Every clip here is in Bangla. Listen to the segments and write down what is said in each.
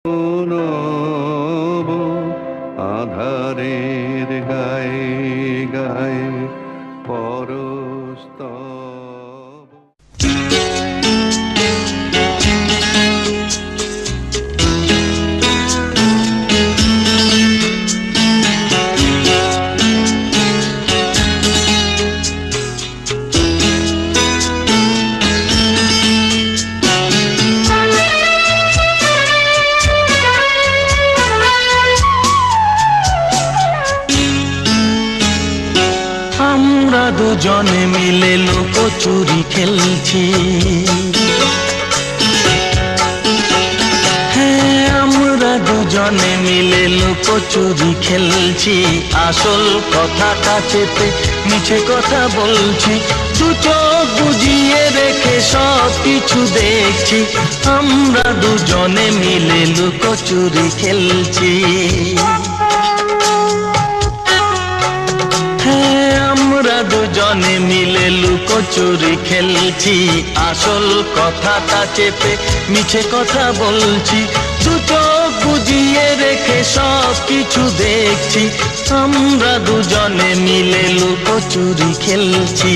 নব আধারের গায়ে গায়ে পরস্তব। দুজনে মিলে লুকোচুরি খেলছি, হ্যাঁ আমরা দুজনে মিলে লুকোচুরি খেলছি। আসল কথাটা চেপে মিছে কথা বলছি, দু চোখ বুজিয়ে রেখে সব কিছু দেখছি। আমরা দুজনে মিলে লুকোচুরি খেলছি, আমরা দুজনে মিলে লুকোচুরি খেলছি। আসল কথাটা চেপে মিছে কথা বলছি, দু চোখ বুজিয়ে রেখে সব কিছু দেখছি। আমরা দুজনে মিলে লুকোচুরি খেলছি।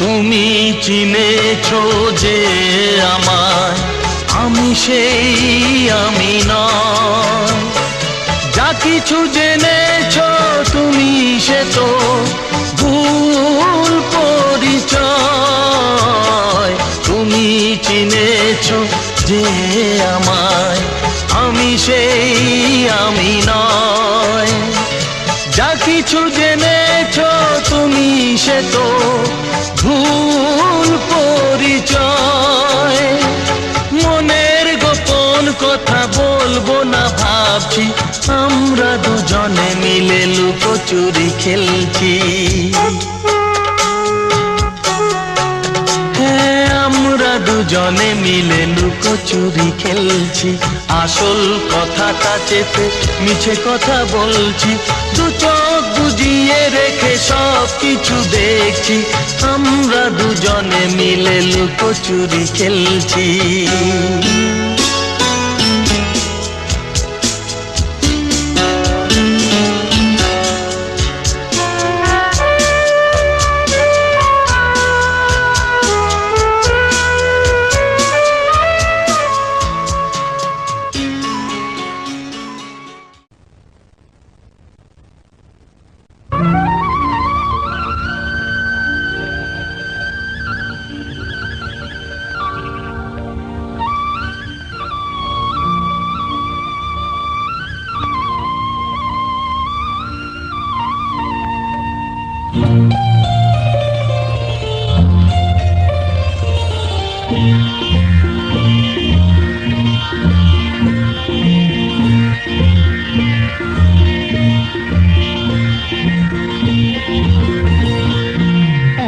তুমি চিনেছো যে আমায়, আমি সেই আমি নয়। যা কিছু জেনেছো তুমি সে তো ভুল পরিচয়। তুমি চিনেছো যে আমায়, আমি সেই আমি নয়। যা কিছু জেনেছো তুমি সে তো ভুল পরিচয়। মনের গোপন কথা বলবো না ভাবছি, আমরা দুজনে মিলে লুকোচুরি খেলছি। হ্যাঁ আমরা দুজনে মিলে লুকোচুরি খেলছি। আসল কথাটা চেপে মিছে কথা বলছি, দু চোখ বুজিয়ে রেখে সব কিছু দেখছি। আমরা দুজনে মিলে লুকোচুরি খেলছি।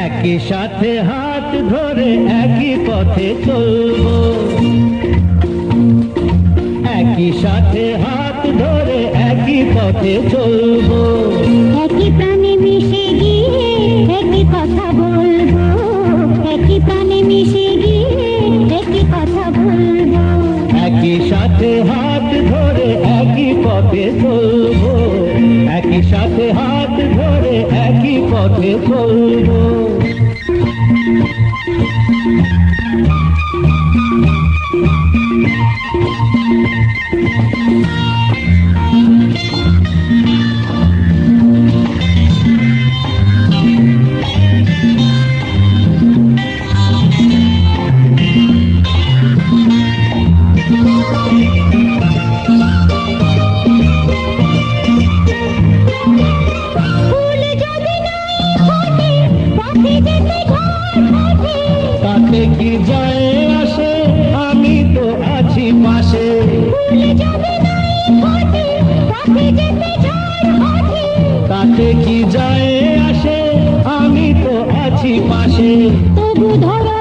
একই সাথে হাত ধরে একই পথে চলবো, একই সাথে হাত ধরে একই পথে চলবো। একই প্রাণে মিশে গিয়ে একই কথা বলবো, একই প্রাণে মিশে গিয়ে একই কথা বলবো। একই সাথে হাত ধরে একই পথে চলবো, একই সাথে হাত ধরে একই পথে চলবো। তাতে কি যায় আসে, আমি তো আছি পাশে। তাতে কি যায় আসে, আমি তো আছি পাশে। তবু ধরো